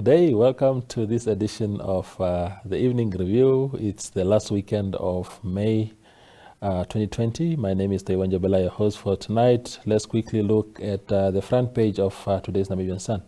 Good day. Welcome to this edition of the Evening Review. It's the last weekend of May 2020. My name is Taiwan Jabela, your host for tonight. Let's quickly look at the front page of today's Namibian Sun.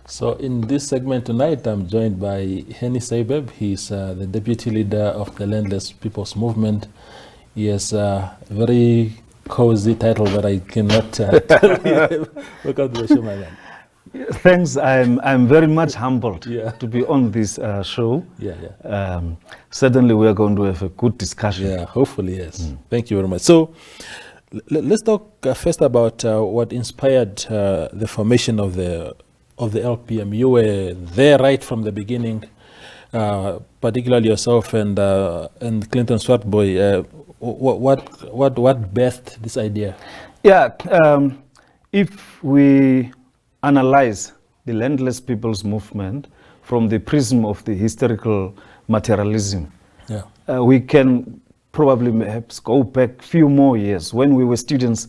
So in this segment tonight, I'm joined by Henny Seibeb. He's the deputy leader of the Landless People's Movement. He has a very cozy title that I cannot tell you. Welcome to the show, my man. Thanks. I'm very much humbled to be on this show. Certainly we are going to have a good discussion. Yeah, hopefully, yes. Thank you very much. So let's talk first about what inspired the formation of the LPM. You were there right from the beginning, particularly yourself and Clinton Swapo. What birthed this idea? Yeah, if we analyze the Landless People's Movement from the prism of the historical materialism, we can probably perhaps go back a few more years when we were students.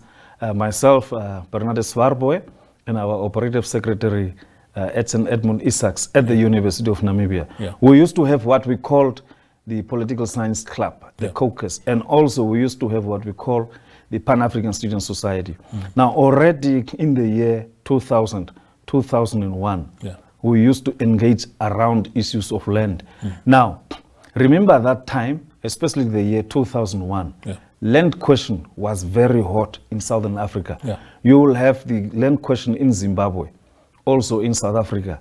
Myself, Bernard Swapo, and our operative secretary, Edmund Isaacs, at the University of Namibia. We used to have what we called the Political Science Club, the caucus, and also we used to have what we call the Pan-African Student Society. Now, already in the year 2000, 2001, we used to engage around issues of land. Now, remember that time, especially the year 2001, land question was very hot in Southern Africa. You will have the land question in Zimbabwe, also in South Africa,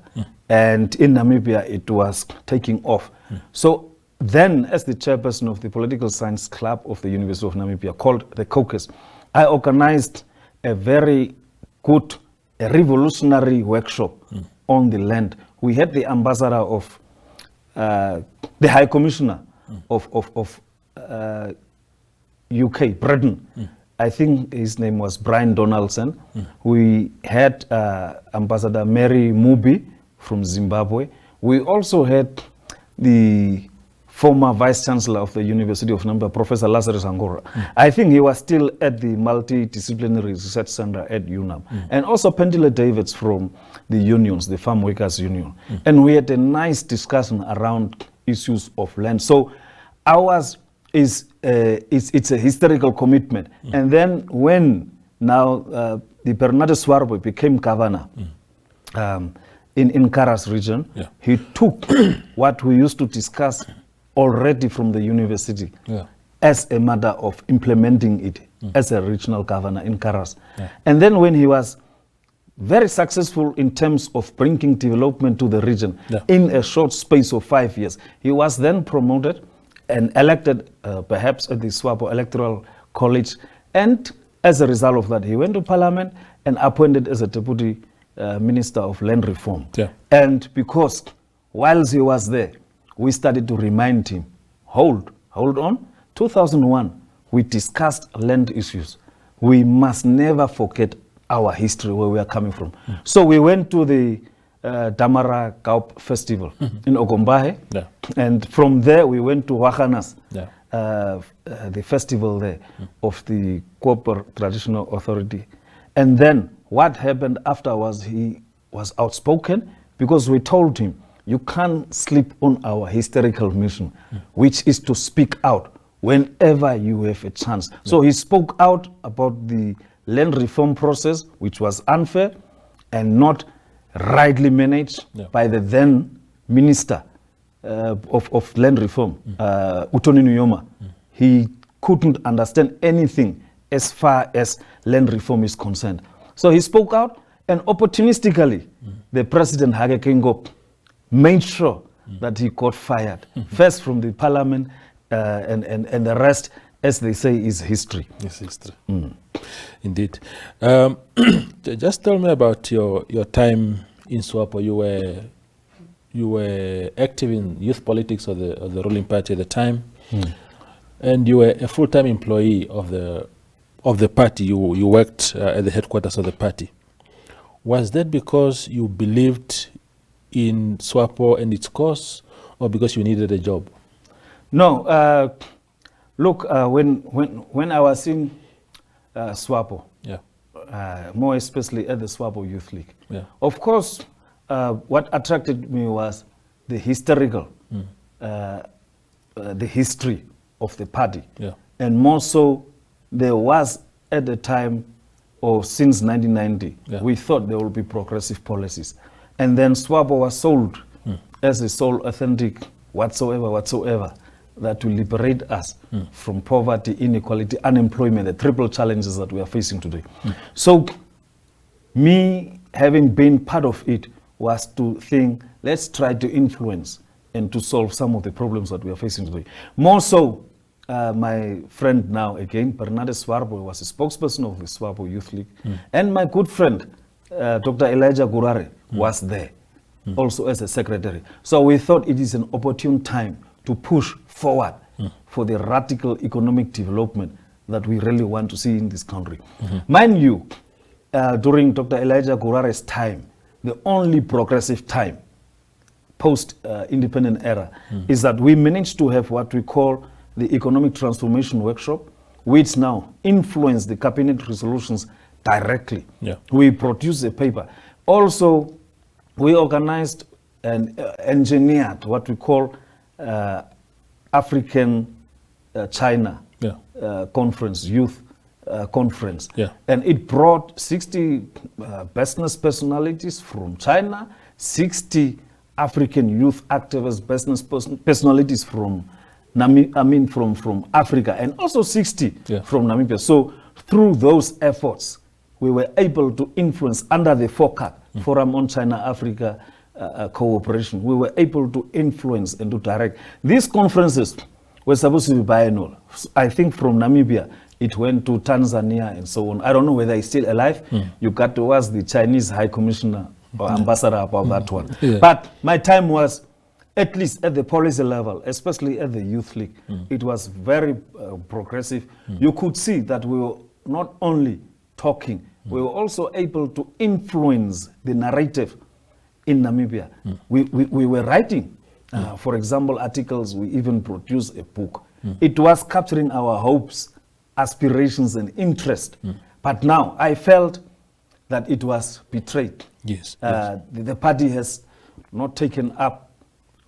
and in Namibia it was taking off. So then, as the chairperson of the Political Science Club of the University of Namibia, called the caucus, I organized a very good, a revolutionary workshop on the land. We had the ambassador of, the High Commissioner of UK, Britain. I think his name was Brian Donaldson. We had Ambassador Mary Mubi from Zimbabwe. We also had the former Vice Chancellor of the University of Namibia, Professor Lazarus Angora. I think he was still at the Multidisciplinary Research Center at UNAM. And also Pendile Davids from the unions, the Farm Workers Union. And we had a nice discussion around issues of land. So ours is it's a historical commitment. And then when now the Bernard Swapo became governor in Karas region, he took what we used to discuss already from the university as a matter of implementing it as a regional governor in Karas. And then when he was very successful in terms of bringing development to the region in a short space of 5 years, he was then promoted and elected perhaps at the Swapo Electoral College. And as a result of that, he went to Parliament and appointed as a Deputy Minister of Land Reform. And because whilst he was there, we started to remind him, hold on, 2001, we discussed land issues. We must never forget our history, where we are coming from. So we went to the Damara Kaup Festival in Ogombahe, and from there we went to Wakanas, the festival there of the Koper Traditional Authority. And then what happened afterwards, he was outspoken, because we told him, you can't sleep on our historical mission, which is to speak out whenever you have a chance. So he spoke out about the land reform process, which was unfair and not rightly managed by the then minister of land reform, Utoni Nuyoma. He couldn't understand anything as far as land reform is concerned. So he spoke out, and opportunistically, the president, Hage Geingob, made sure that he got fired, first from the parliament, and the rest, as they say, is history. It's history. Indeed. Just tell me about your time in Swapo. You were active in youth politics of the ruling party at the time, and you were a full-time employee of the party. You worked at the headquarters of the party. Was that because you believed in Swapo and its cause, or because you needed a job? No. Look, when I was in Swapo, more especially at the Swapo Youth League, of course, what attracted me was the historical, the history of the party, and more so, there was at the time, or since 1990, we thought there would be progressive policies, and then Swapo was sold as a sole authentic whatsoever that will liberate us from poverty, inequality, unemployment, the triple challenges that we are facing today. So me having been part of it was to think, let's try to influence and to solve some of the problems that we are facing today. More so, my friend now again, Bernardo Swapo, was a spokesperson of the Swapo Youth League, and my good friend, Dr. Elijah Gurare, was there, also as a secretary. So we thought it is an opportune time to push forward for the radical economic development that we really want to see in this country. Mind you, during Dr. Elijah Gurare's time, the only progressive time post-independent era is that we managed to have what we call the Economic Transformation Workshop, which now influence the cabinet resolutions directly. We produced a paper. Also, we organized and engineered what we call African China conference, youth conference. And it brought 60 business personalities from China, 60 African youth activists, business personalities from from Africa, and also 60 from Namibia. So through those efforts, we were able to influence under the FOCAC, Forum on China-Africa Cooperation. We were able to influence and to direct. These conferences were supposed to be biannual. I think from Namibia, it went to Tanzania and so on. I don't know whether he's still alive. You got to ask the Chinese High Commissioner or Ambassador about that one. But my time was, at least at the policy level, especially at the Youth League, it was very progressive. You could see that we were not only talking, we were also able to influence the narrative in Namibia. We were writing, for example, articles. We even produced a book. It was capturing our hopes, aspirations, and interest. But now I felt that it was betrayed. The party has not taken up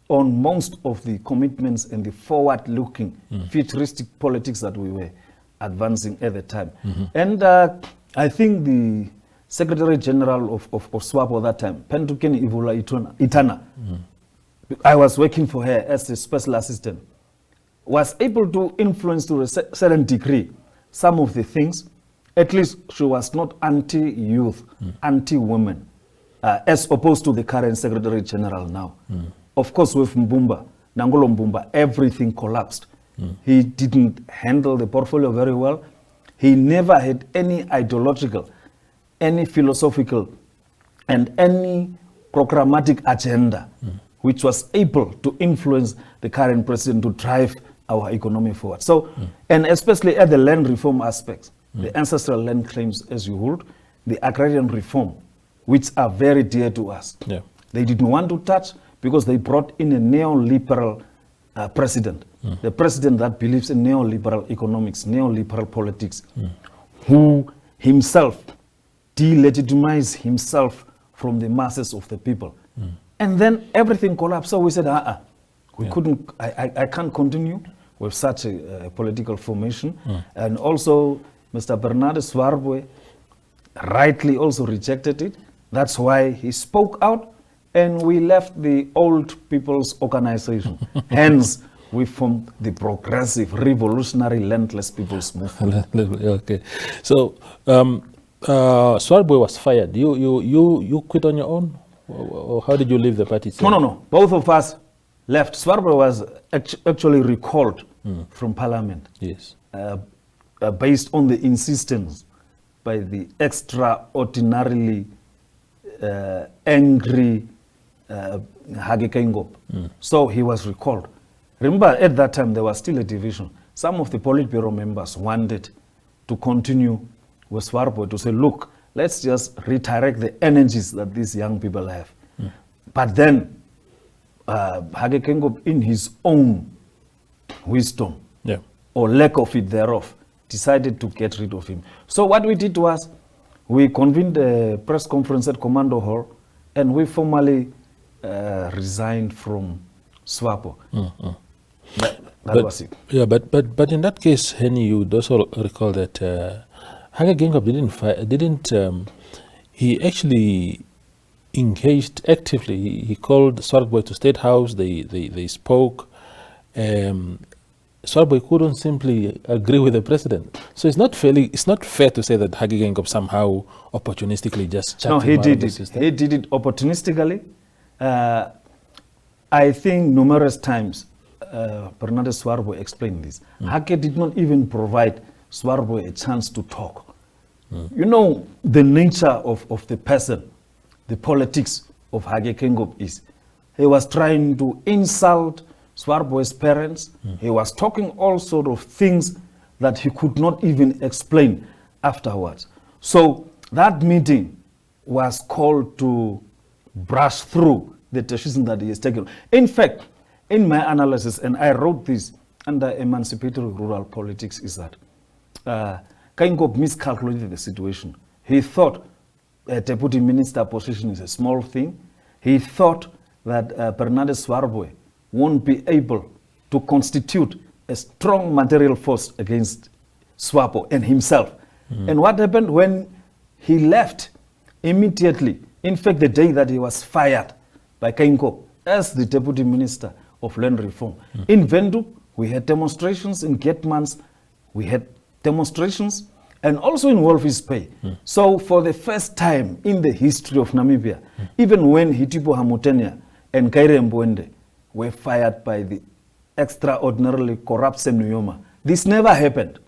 on most of the commitments and the forward-looking, futuristic politics that we were advancing at the time. And I think the Secretary General of Swapo at that time, Pentukeni Ivula Itana, I was working for her as a special assistant, was able to influence to a certain degree some of the things. At least she was not anti-youth, anti-women, as opposed to the current Secretary General now. Of course, with Mbumba, Nangolo Mbumba, everything collapsed. He didn't handle the portfolio very well. He never had any ideological, any philosophical, and any programmatic agenda which was able to influence the current president to drive our economy forward. So, and especially at the land reform aspects, the ancestral land claims as you hold, the agrarian reform, which are very dear to us. Yeah. They didn't want to touch because they brought in a neoliberal president, the president that believes in neoliberal economics, neoliberal politics, who himself delegitimized himself from the masses of the people. And then everything collapsed. So we said, we couldn't, I can't continue with such a political formation. And also, Mr. Bernardo Swapo rightly also rejected it. That's why he spoke out, and we left the Old People's Organization. Hence, we formed the Progressive Revolutionary Landless People's Movement. Okay. So, Swapo was fired. You quit on your own? Or how did you leave the party? No. Both of us left. Swapo was actually recalled from Parliament. Yes. Based on the insistence by the extraordinarily angry Hage Geingob. So he was recalled. Remember, at that time, there was still a division. Some of the Politburo members wanted to continue with Swapo to say, look, let's just redirect the energies that these young people have. But then, Hage Geingob, in his own wisdom, or lack of it thereof, decided to get rid of him. So what we did was, we convened a press conference at Commando Hall, and we formally resigned from Swapo. That was it. Yeah, but in that case, Henny, you would also recall that Hage Geingob he actually engaged actively. He called Swapo to State House. They spoke. Swapo couldn't simply agree with the president. So it's not fair to say that Hage Geingob somehow opportunistically just chucked him out of the system. He did it opportunistically. I think numerous times Bernardo Swapo explained this. Hage did not even provide Swapo a chance to talk. You know, the nature of the person, the politics of Hage Geingob is, he was trying to insult Swapo's parents. He was talking all sort of things that he could not even explain afterwards. So that meeting was called to brush through the decision that he has taken. In fact, in my analysis, and I wrote this under emancipatory rural politics, is that Geingob miscalculated the situation. He thought a deputy minister position is a small thing. He thought that Bernardo Swapo won't be able to constitute a strong material force against Swapo and himself. And what happened when he left immediately, in fact, the day that he was fired by Geingob as the deputy minister of land reform. In Windhoek, we had demonstrations. In Getmans, we had demonstrations, and also in Walvis Bay. So for the first time in the history of Namibia, even when Hitipo Hamutenya and Kaire Mbwende were fired by the extraordinarily corrupt Senuyoma, this never happened.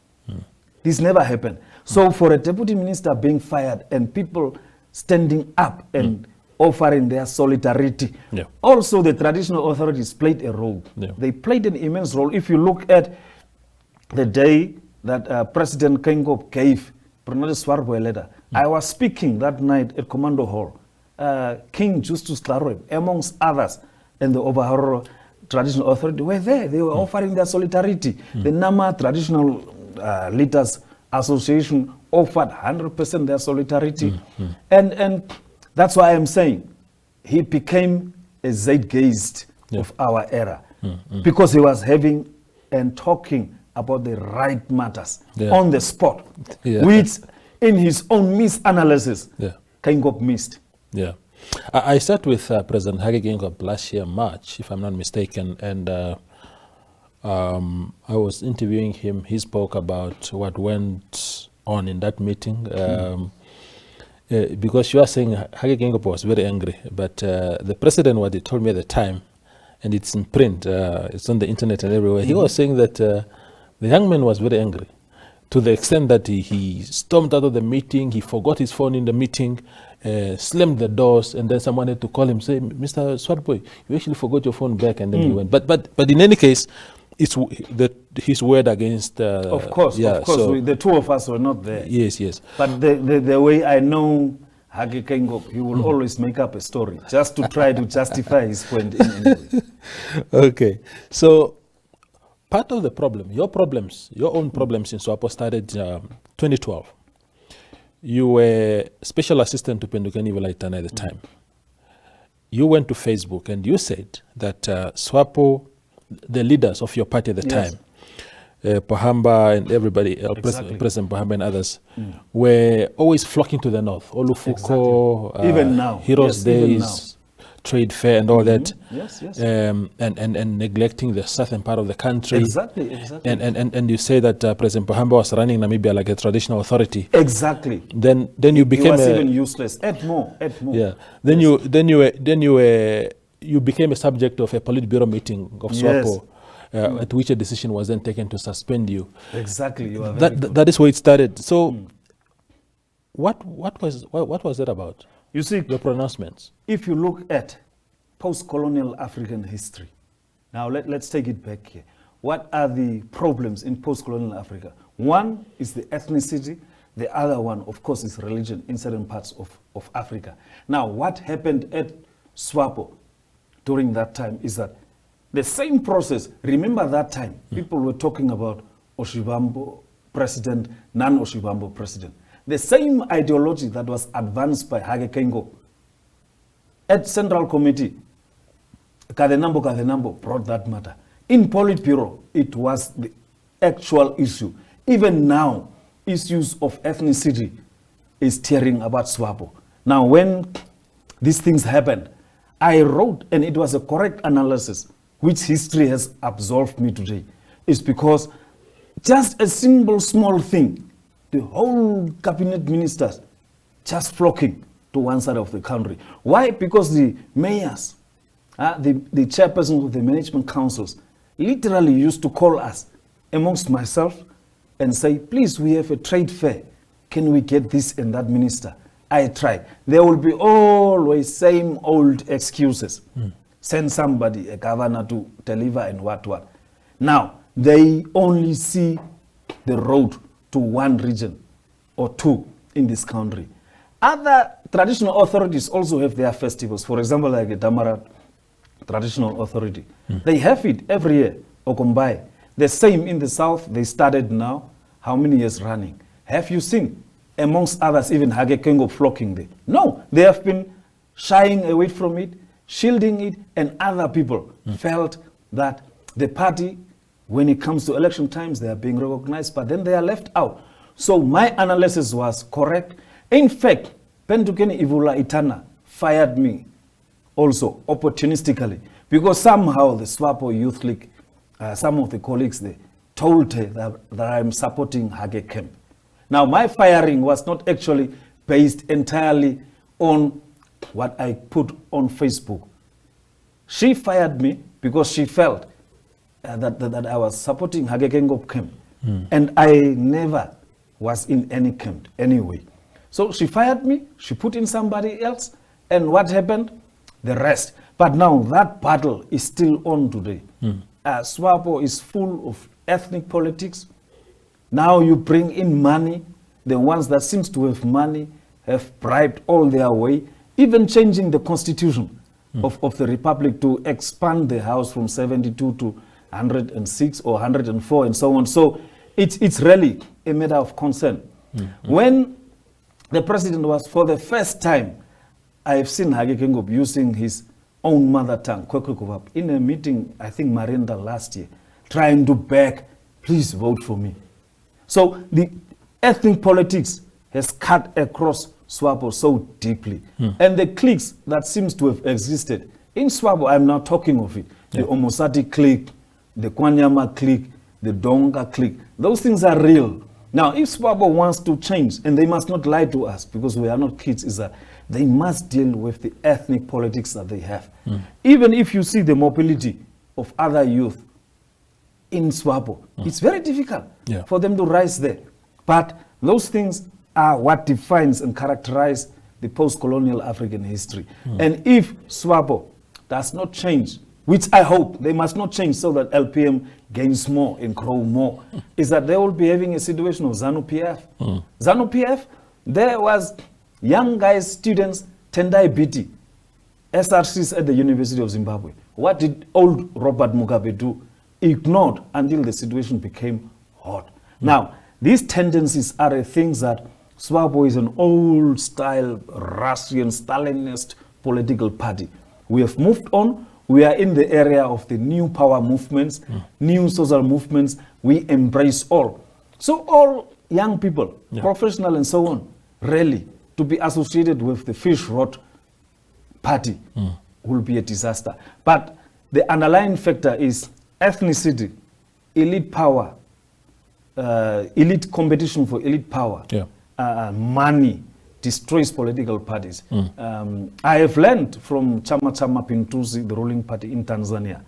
This never happened. So for a deputy minister being fired and people standing up and offering their solidarity, also the traditional authorities played a role. They played an immense role. If you look at the day that President Geingob gave Bernardo Swapo a letter, I was speaking that night at Commando Hall. King Justus Tlaroeb, amongst others, and the Obahoro Traditional Authority were there. They were offering their solidarity. The Nama Traditional Leaders Association offered 100% their solidarity. And that's why I'm saying he became a zeitgeist of our era, because he was having and talking about the right matters on the spot, which in his own misanalysis, Geingob missed. I sat with President Hage Geingob last year, March, if I'm not mistaken, and I was interviewing him. He spoke about what went on in that meeting. Because you are saying Hage Geingob was very angry, but the president, what he told me at the time, and it's in print, it's on the internet and everywhere, he was saying that the young man was very angry, to the extent that he stormed out of the meeting, he forgot his phone in the meeting, slammed the doors, and then someone had to call him, say, Mr. Swapo, you actually forgot your phone back, and then he went. But in any case, his word against. Of course. So the two of us were not there. Yes. But the way I know Hage Geingob, he will always make up a story just to try to justify his point in any way. Okay, so part of the problem, your own problems in Swapo started 2012. You were special assistant to Pendukeni Walaitana at the time. You went to Facebook and you said that Swapo, the leaders of your party at the time, Pahamba and everybody, President Pahamba and others, were always flocking to the north. Olufuko, even now, Heroes Days, Trade Fair and all that. Yes. And neglecting the southern part of the country. Exactly. And you say that President Pahamba was running Namibia like a traditional authority. Exactly. Then you became he was even useless. Add more. Yeah. Then you became a subject of a Politburo meeting of Swapo. At which a decision was then taken to suspend you. Exactly, you are that is where it started. So, what was that about? You see, your pronouncements. If you look at post-colonial African history, now let's take it back here. What are the problems in post-colonial Africa? One is the ethnicity. The other one, of course, is religion in certain parts of Africa. Now, what happened at Swapo during that time is that the same process, remember that time, people were talking about Oshibambo president, non-Oshibambo president. The same ideology that was advanced by Hage Geingob at Central Committee, Kadenambo brought that matter. In Politburo, it was the actual issue. Even now, issues of ethnicity is tearing about Swapo. Now, when these things happened, I wrote, and it was a correct analysis, which history has absolved me today, is because just a simple small thing, the whole cabinet ministers just flocking to one side of the country. Why? Because the mayors, the chairpersons of the management councils, literally used to call us, amongst myself, and say, please, we have a trade fair. Can we get this and that minister? I tried. There will be always same old excuses. Send somebody, a governor, to deliver and what. Now, they only see the road to one region or two in this country. Other traditional authorities also have their festivals. For example, like the Damara Traditional Authority. They have it every year, Okombai. The same in the south, they started now. How many years running? Have you seen, amongst others, even Hage Geingob flocking there? No, they have been shying away from it, shielding it, and other people felt that the party, when it comes to election times, they are being recognized, but then they are left out. So my analysis was correct. In fact, Pendukeni Ivula Itana fired me also opportunistically, because somehow the Swapo Youth League, some of the colleagues there, told her that I'm supporting Hage Camp. Now, my firing was not actually based entirely on what I put on Facebook. She fired me because she felt that I was supporting Hage Geingob camp. And I never was in any camp anyway. So she fired me, she put in somebody else, and what happened? The rest. But now that battle is still on today. Swapo is full of ethnic politics. Now you bring in money. The ones that seems to have money have bribed all their way, even changing the constitution of the republic to expand the house from 72 to 106 or 104 and so on. So it's really a matter of concern. When the president was, for the first time, I have seen Hage Geingob using his own mother tongue, Kwekwe, in a meeting, I think Marinda last year, trying to beg, please vote for me. So the ethnic politics has cut across Swapo so deeply. And the cliques that seems to have existed in Swapo, I'm now talking of it, the Omosati clique, the Kwanyama clique, the Donga clique, those things are real. Now, if Swapo wants to change, and they must not lie to us because we are not kids, is that they must deal with the ethnic politics that they have. Even if you see the mobility of other youth in Swapo, it's very difficult for them to rise there. But those things are what defines and characterize the post-colonial African history. And if Swapo does not change which I hope they must not change so that LPM gains more and grow more, is that they will be having a situation of ZANU-PF. ZANU-PF, there was young guys, students, Tendai Biti, SRCs at the University of Zimbabwe. What did old Robert Mugabe do? Ignored until the situation became hot. Now, these tendencies are the things that Swapo is an old-style Russian Stalinist political party. We have moved on. We are in the area of the new power movements, new social movements. We embrace all. So all young people, professional and so on, really, to be associated with the fish rot party will be a disaster. But the underlying factor is ethnicity, elite power, elite competition for elite power, money destroys political parties. I have learned from Chama Pinduzi, the ruling party in Tanzania.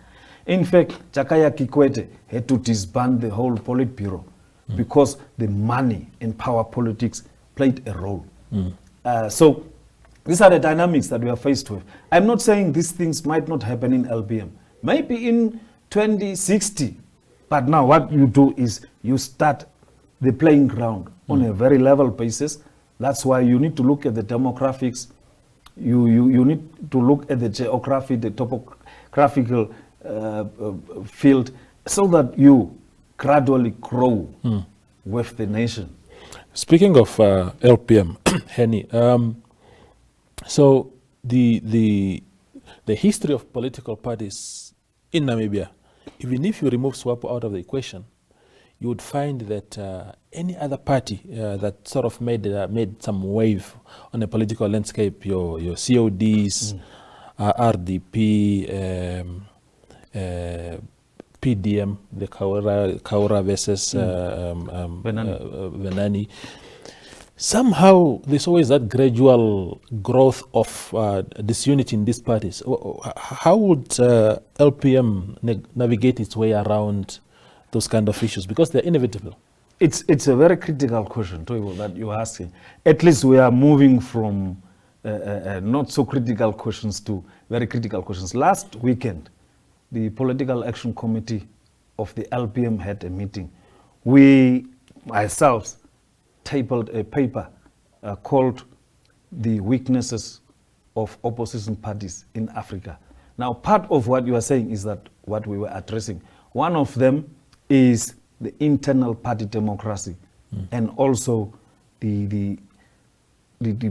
In fact, Jakaya Kikwete had to disband the whole Politburo because the money and power politics played a role. So these are the dynamics that we are faced with. I'm not saying these things might not happen in LPM. Maybe in 2060. But now what you do is you start the playing ground on a very level basis. That's why you need to look at the demographics. You need to look at the geography, the topographical field, so that you gradually grow with the nation. Speaking of LPM, Henny, so the history of political parties in Namibia, even if you remove Swapo out of the equation, you would find that any other party that sort of made some wave on the political landscape, your CODs, RDP, PDM, the Kaura versus Venani. Somehow there's always that gradual growth of disunity in these parties. How would LPM navigate its way around those kind of issues? Because they're inevitable. It's a very critical question, Toivo, that you're asking. At least we are moving from not so critical questions to very critical questions. Last weekend, the Political Action Committee of the LPM had a meeting. We, ourselves, tabled a paper called The Weaknesses of Opposition Parties in Africa. Now, part of what you are saying is that what we were addressing. One of them is the internal party democracy and also the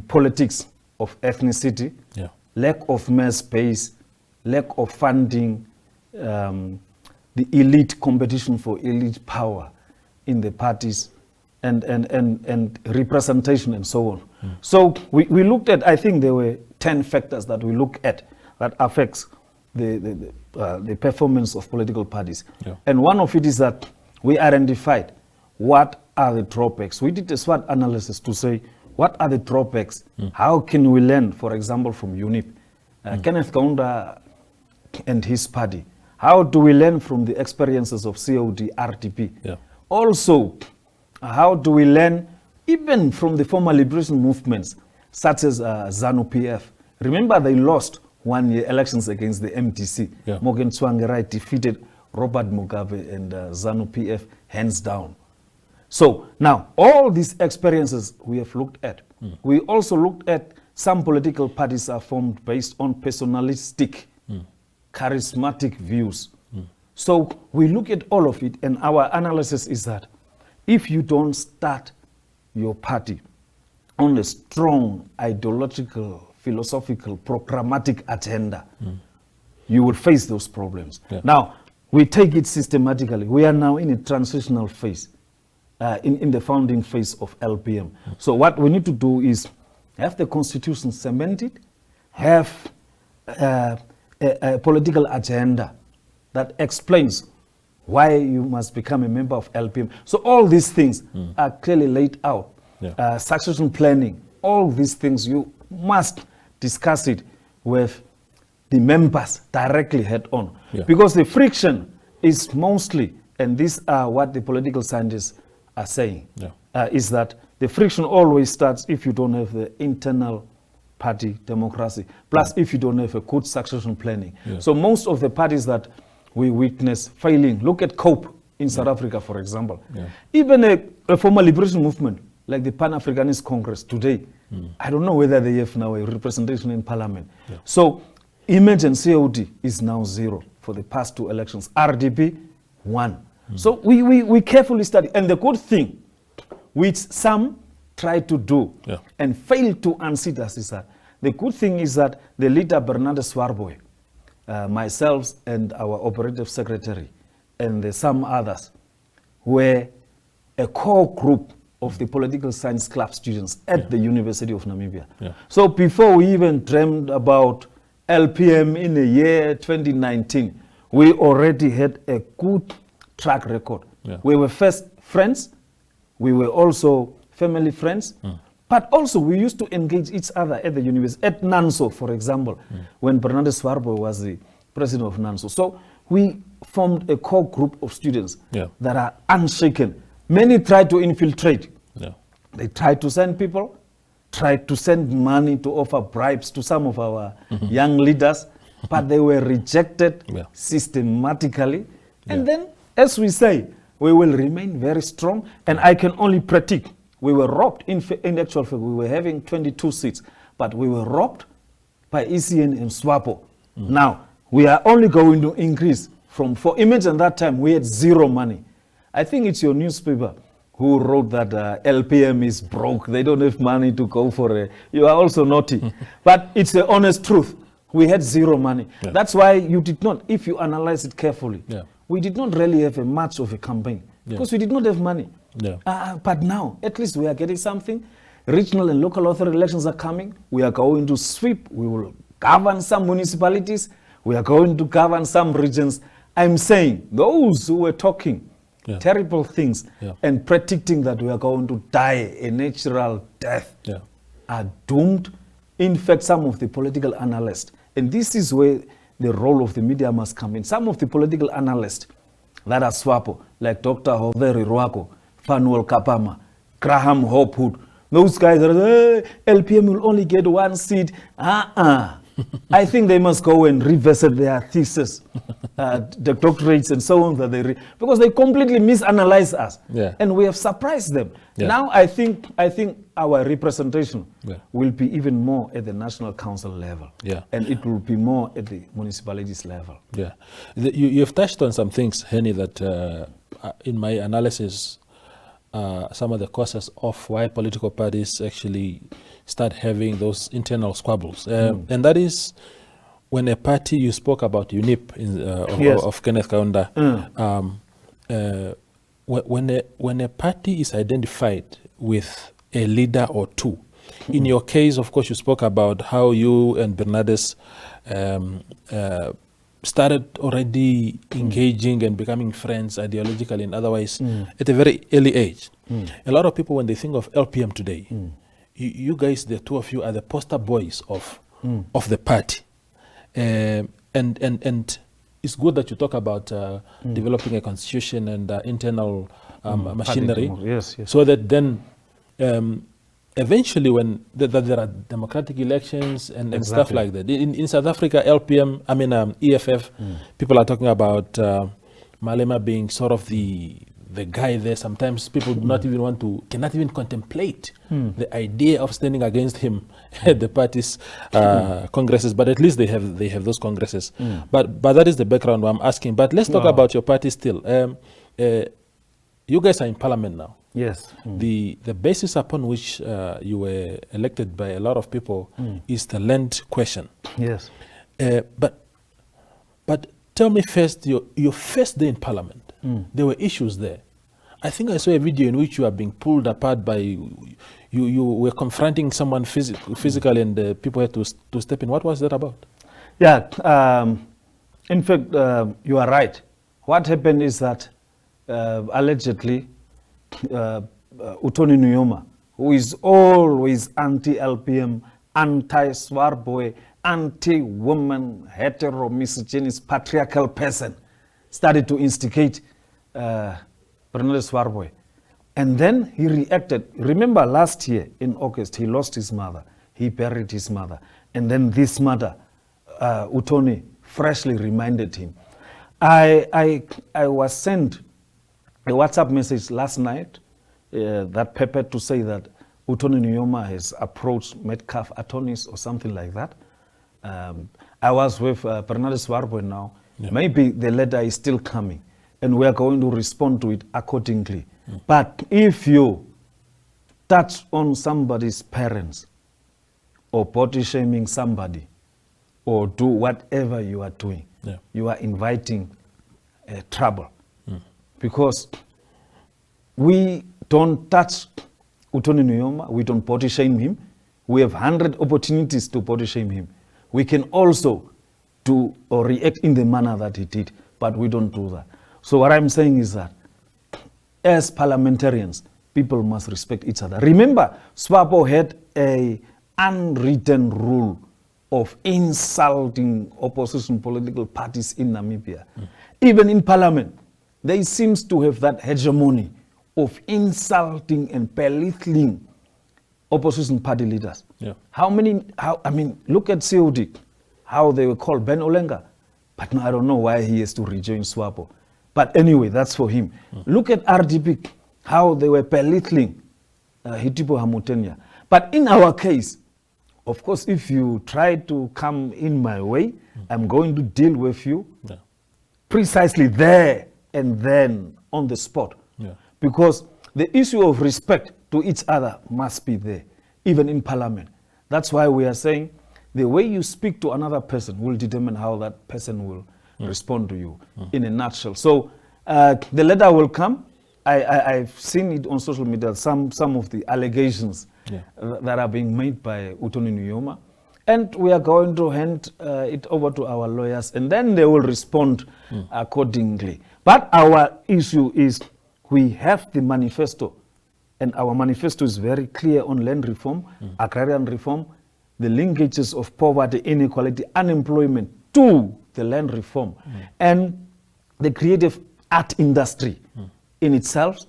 politics of ethnicity, lack of mass space, lack of funding, the elite competition for elite power in the parties, and representation and so on. So we looked at, I think there were 10 factors that we look at that affects the performance of political parties. And one of it is that we identified what are the drawbacks. We did a SWOT analysis to say, what are the drawbacks? How can we learn, for example, from UNIP? Kenneth Kaunda and his party. How do we learn from the experiences of COD, RTP? Also, how do we learn even from the former liberation movements, such as ZANU-PF? Remember, they lost one-year elections against the MDC. Morgan Tsvangirai defeated Robert Mugabe and ZANU-PF hands down. So now, all these experiences we have looked at. We also looked at some political parties are formed based on personalistic, charismatic views. So we look at all of it, and our analysis is that if you don't start your party on a strong ideological, philosophical, programmatic agenda, you will face those problems. Now, we take it systematically. We are now in a transitional phase, in the founding phase of LPM. So what we need to do is have the constitution cemented, have a political agenda that explains why you must become a member of LPM. So all these things are clearly laid out. Succession planning, all these things, you must discuss it with the members directly head on. Because the friction is mostly, and these are what the political scientists are saying, is that the friction always starts if you don't have the internal party democracy. Plus, if you don't have a good succession planning. So most of the parties that we witness failing, look at COPE in South Africa, for example. Even a former liberation movement, like the Pan-Africanist Congress today, I don't know whether they have now a representation in parliament. So imagine COD is now 0 for the past 2 elections. RDP, 1. So we carefully study. And the good thing, which some try to do and fail to unseat us, is that the good thing is that the leader, Bernard Swapo, myself and our operative secretary, and some others, were a core group of the political science club students at the University of Namibia. So before we even dreamed about LPM in the year 2019, we already had a good track record. We were first friends, we were also family friends, but also we used to engage each other at the university, at NANSO, for example, when Bernard Swapo was the president of NANSO. So we formed a core group of students that are unshaken. Many tried to infiltrate. They tried to send people, tried to send money to offer bribes to some of our young leaders, but they were rejected systematically. And then, as we say, we will remain very strong. And I can only predict, we were robbed. In actual fact, we were having 22 seats, but we were robbed by ECN and Swapo. Now, we are only going to increase from 4. Imagine that time we had 0 money. I think it's your newspaper who wrote that LPM is broke. They don't have money to go for a... You are also naughty. But it's the honest truth. We had 0 money. That's why you did not, if you analyze it carefully, we did not really have much of a campaign because we did not have money. But now, at least we are getting something. Regional and local authority elections are coming. We are going to sweep. We will govern some municipalities. We are going to govern some regions. I'm saying those who were talking terrible things and predicting that we are going to die a natural death are doomed. In fact, some of the political analysts, and this is where the role of the media must come in, some of the political analysts that are Swapo, like Dr. Hoveri Rwako, Fanuel Kapama, Graham Hopwood, those guys are, LPM will only get 1 seat. I think they must go and revisit their thesis, the doctorates and so on that they read, because they completely misanalyze us, and we have surprised them. Now I think our representation will be even more at the national council level, and it will be more at the municipalities level. You've touched on some things, Henny, that in my analysis, some of the causes of why political parties actually start having those internal squabbles. And that is when a party, you spoke about UNIP of Kenneth Kaunda, when a party is identified with a leader or two. In your case, of course, you spoke about how you and Bernardes started already engaging and becoming friends ideologically and otherwise at a very early age. A lot of people, when they think of LPM today, you guys, the two of you, are the poster boys of the party. And it's good that you talk about developing a constitution and internal machinery, so that then eventually when there are democratic elections and stuff like that. In South Africa, LPM, EFF, people are talking about Malema being sort of the guy there. Sometimes people do not even cannot even contemplate the idea of standing against him at the party's congresses, but at least they have those congresses. But that is the background I'm asking. But let's talk about your party still. You guys are in parliament now. Yes. The basis upon which you were elected by a lot of people is the land question. Yes. But tell me first, your first day in parliament, there were issues there. I think I saw a video in which you are being pulled apart by, you were confronting someone physically and people had to step in. What was that about? Yeah, in fact, you are right. What happened is that allegedly, Utoni Nuyoma, who is always anti-LPM, anti-Swapo, anti-woman, hetero, misogynist, patriarchal person, started to instigate Bernard Swapo. And then he reacted. Remember last year in August, he lost his mother. he buried his mother. And then this mother, Utoni, freshly reminded him. I was sent a WhatsApp message last night that peppered to say that Utoni Nyoma has approached Metcalf attorneys or something like that. I was with Bernard Swapo now. Yeah. Maybe the letter is still coming and we are going to respond to it accordingly. But if you touch on somebody's parents or body shaming somebody or do whatever you are doing, you are inviting trouble. Because we don't touch Utoni Nyoma, we don't body shame him. We have 100 opportunities to body shame him. We can also do or react in the manner that he did, but we don't do that. So what I'm saying is that as parliamentarians, people must respect each other. Remember, Swapo had an unwritten rule of insulting opposition political parties in Namibia. Even in parliament, they seem to have that hegemony of insulting and belittling opposition party leaders. I mean, look at COD, how they were called Ben Olenga. But no, I don't know why he has to rejoin Swapo. But anyway, that's for him. Look at RDP, how they were belittling Hitipo Hamutenya. But in our case, of course, if you try to come in my way, I'm going to deal with you precisely there and then on the spot. Because the issue of respect to each other must be there, even in parliament. That's why we are saying the way you speak to another person will determine how that person will respond to you in a nutshell. So the letter will come. I've seen it on social media, some of the allegations that are being made by Utoni Nyoma. And we are going to hand it over to our lawyers and then they will respond accordingly. But our issue is we have the manifesto and our manifesto is very clear on land reform, agrarian reform, the linkages of poverty, inequality, unemployment to the land reform and the creative art industry in itself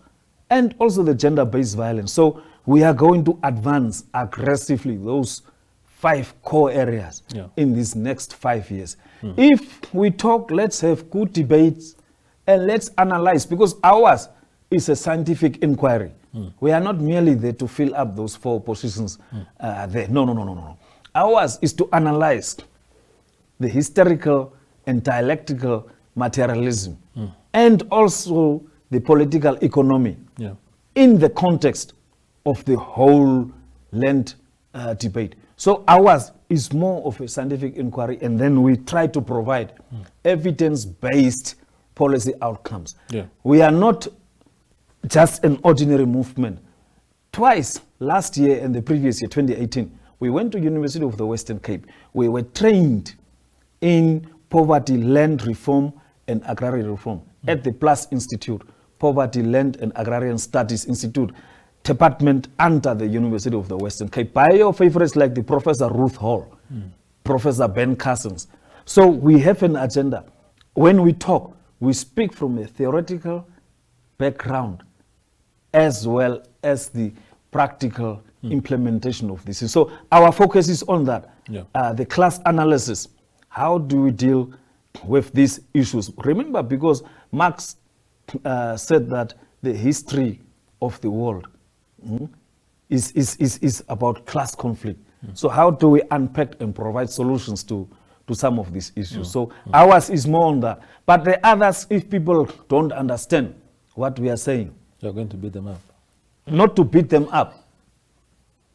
and also the gender-based violence. So we are going to advance aggressively those 5 core areas in these next 5 years. If we talk, let's have good debates and let's analyze, because ours is a scientific inquiry. We are not merely there to fill up those 4 positions there. No. Ours is to analyze the historical and dialectical materialism and also the political economy in the context of the whole land debate. So ours is more of a scientific inquiry and then we try to provide evidence-based policy outcomes. We are not just an ordinary movement. Twice, last year and the previous year, 2018, we went to University of the Western Cape. We were trained in poverty, land reform, and agrarian reform at the PLUS Institute, Poverty, Land, and Agrarian Studies Institute, department under the University of the Western Cape, by your favorites like the Professor Ruth Hall, Professor Ben Cousins. So we have an agenda. When we talk, we speak from a theoretical background as well as the practical implementation of this. So our focus is on that. The class analysis. How do we deal with these issues? Remember, because Marx said that the history of the world is about class conflict. So how do we unpack and provide solutions to some of these issues? So ours is more on that. But the others, if people don't understand what we are saying, you're going to beat them up. Not to beat them up.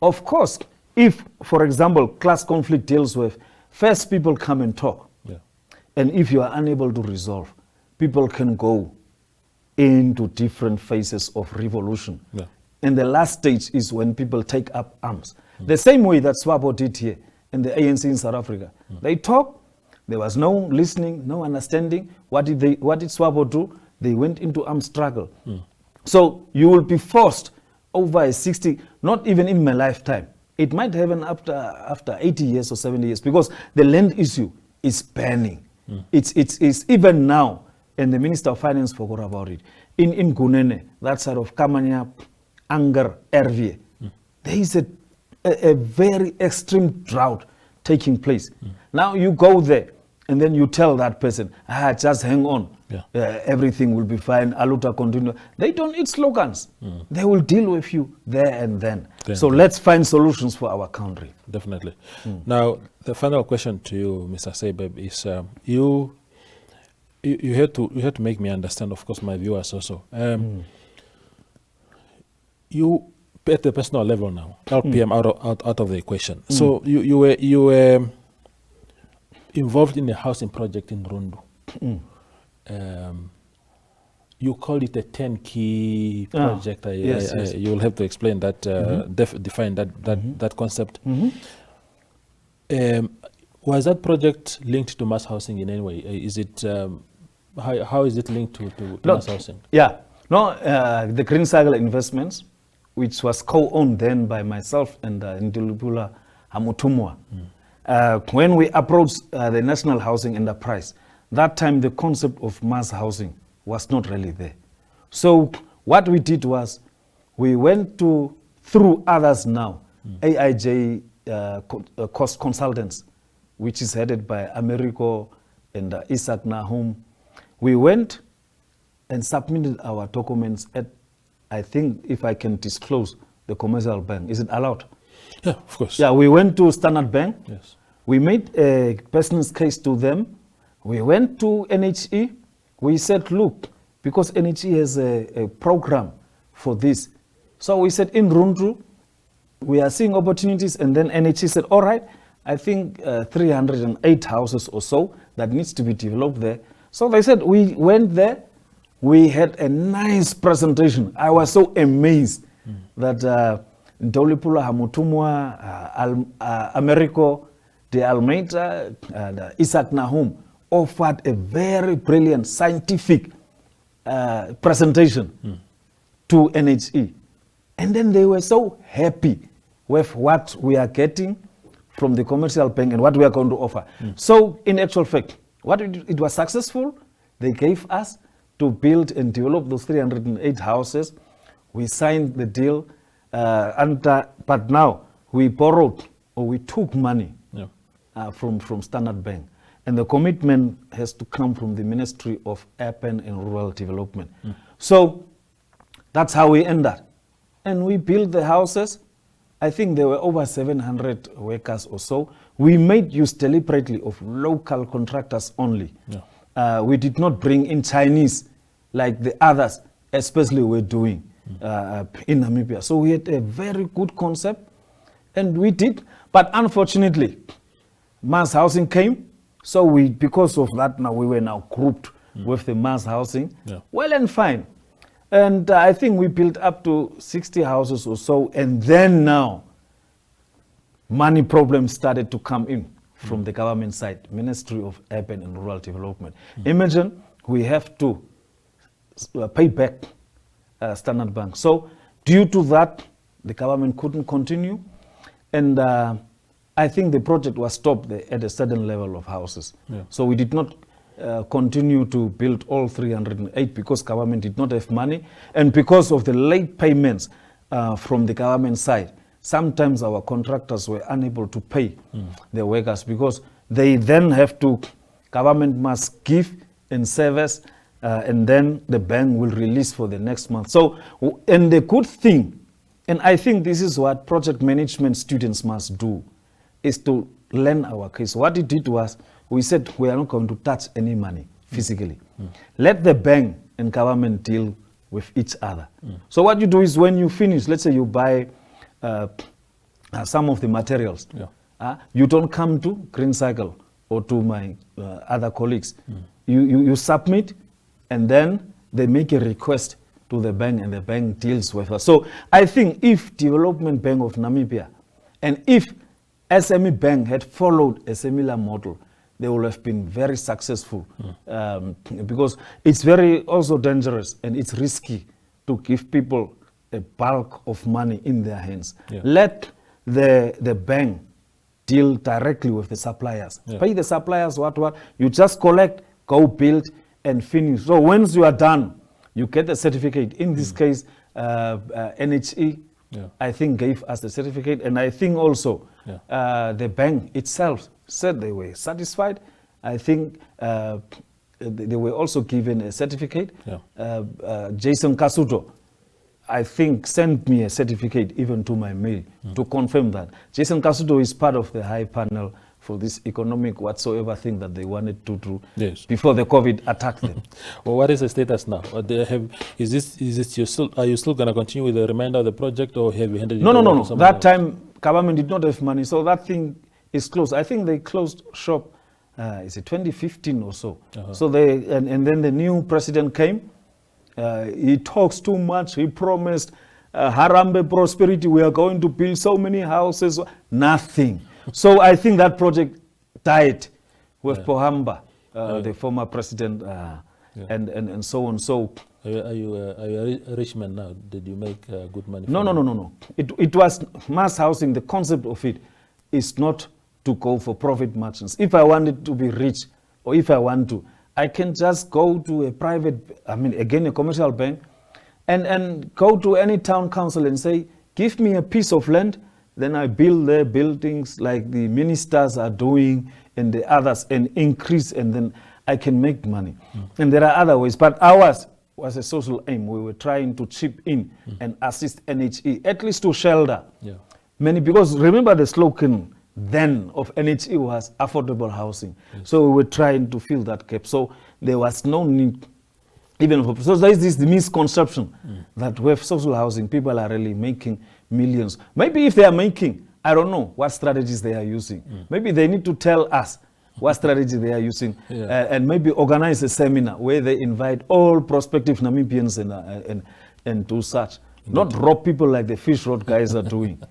Of course, if, for example, class conflict deals with, first people come and talk. And if you are unable to resolve, people can go into different phases of revolution. And the last stage is when people take up arms. The same way that Swapo did here and the ANC in South Africa. They talk, there was no listening, no understanding. What did Swapo do? They went into armed struggle. So you will be forced over a 60, not even in my lifetime. It might happen after 80 years or 70 years, because the land issue is burning. It's even now, and the Minister of Finance forgot about it. In Gunene, that side of Kamanya, Anger, Ervie, there is a a very extreme drought taking place. Now you go there and then you tell that person, just hang on. Everything will be fine. Aluta continue. They don't eat slogans. They will deal with you there and then. So let's find solutions for our country. Definitely. Now, the final question to you, Mr. Seibeb, is you had to make me understand, of course, my viewers also. You at the personal level now, LPM out of the equation. So you were involved in a housing project in Rundu. You call it a 10-key project. Yes. You will have to explain that, define that concept. Was that project linked to mass housing in any way? Is it how is it linked to mass housing? The Green Cycle Investments, which was co-owned then by myself and Ndulubula Hamutumwa. When we approached the National Housing Enterprise, that time the concept of mass housing was not really there. So what we did was we went through others now, AIJ cost consultants, which is headed by Americo and Isaac Nahum. We went and submitted our documents at, I think, if I can disclose, the commercial bank. Is it allowed? Yeah, of course. Yeah, we went to Standard Bank. Yes. We made a business case to them. We went to NHE. We said, look, because NHE has a program for this. So we said, in Rundu, we are seeing opportunities. And then NHE said, all right, I think 308 houses or so that needs to be developed there. So they said, we went there. We had a nice presentation. I was so amazed that Ndolipula Hamutumwa, Americo de Almeida, and Isaac Nahum offered a very brilliant scientific presentation to NHE. And then they were so happy with what we are getting from the commercial bank and what we are going to offer. So in actual fact, it was successful. They gave us to build and develop those 308 houses. We signed the deal, but now we borrowed or we took money from Standard Bank. And the commitment has to come from the Ministry of Urban and Rural Development. So that's how we ended. And we built the houses. I think there were over 700 workers or so. We made use deliberately of local contractors only. We did not bring in Chinese like the others, especially were doing in Namibia. So we had a very good concept, and we did. But unfortunately, mass housing came. So because of that, now we were now grouped with the mass housing. Well and fine. And I think we built up to 60 houses or so. And then now, money problems started to come in from the government side, Ministry of Urban and Rural Development. Imagine we have to pay back Standard Bank. So due to that, the government couldn't continue. And I think the project was stopped at a certain level of houses. So we did not continue to build all 308 because government did not have money. And because of the late payments from the government side, sometimes our contractors were unable to pay their workers because they then have to, government must give in service and then the bank will release for the next month. So, and the good thing, and I think this is what project management students must do, is to learn our case. What we did was, we said we are not going to touch any money physically. Let the bank and government deal with each other. So what you do is when you finish, let's say you buy some of the materials, you don't come to Green Cycle or to my other colleagues. You submit, and then they make a request to the bank, and the bank deals with us. So I think if Development Bank of Namibia and if SME Bank had followed a similar model, they would have been very successful because it's very also dangerous and it's risky to give people a bulk of money in their hands. Let the bank deal directly with the suppliers. Pay the suppliers what, you just collect, go build and finish. So once you are done, you get a certificate. In this case, NHE I think gave us the certificate, and I think also the bank itself said they were satisfied. I think they were also given a certificate. Jason Kasuto, I think, sent me a certificate even to my mail to confirm that. Jason Kasuto is part of the high panel for this economic whatsoever thing that they wanted to do before the COVID attacked them. Well, what is the status now? Is this are you still going to continue with the remainder of the project, or have you handed it over to someone That else? time, government did not have money, so that thing is closed. I think they closed shop, is it 2015 or so? So they, and then the new president came. He talks too much. He promised Harambe prosperity. We are going to build so many houses. Nothing. So I think that project died with Pohamba, the former president, and so on. So are you a rich man now? Did you make good money? No. It was mass housing. The concept of it is not to go for profit margins. If I wanted to be rich, or if I want to, I can just go to a private, again, a commercial bank, and go to any town council and say, give me a piece of land, then I build their buildings like the ministers are doing and the others, and increase, and then I can make money. And there are other ways, but ours was a social aim. We were trying to chip in and assist NHE, at least to shelter many, because remember the slogan then of NHE was affordable housing. So we were trying to fill that gap. So there was no need even for, so there is this misconception that with social housing, people are really making millions. Maybe if they are making, I don't know what strategies they are using. Maybe they need to tell us what strategy they are using, and maybe organize a seminar where they invite all prospective Namibians and do such. Not rob people like the fish road guys are doing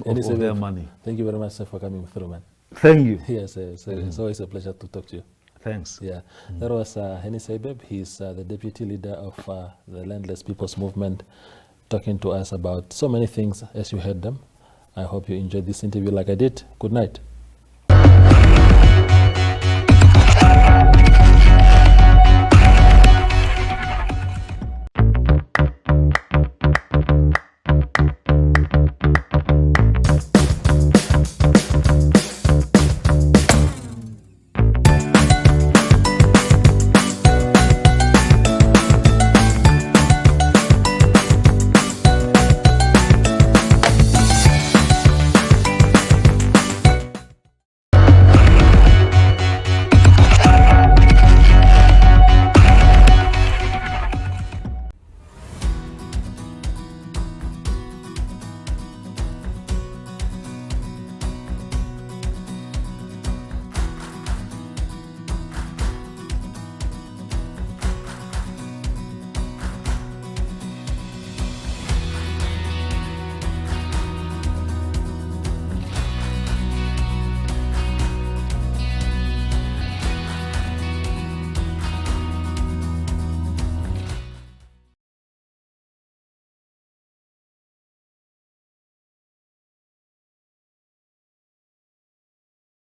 of their money. Thank you very much, sir, for coming through, man. Thank you. Yes, it's always a pleasure to talk to you. Thanks. Yeah, that was Henny Seibeb. He's the deputy leader of the Landless People's Movement, talking to us about so many things as you heard them. I hope you enjoyed this interview like I did. Good night.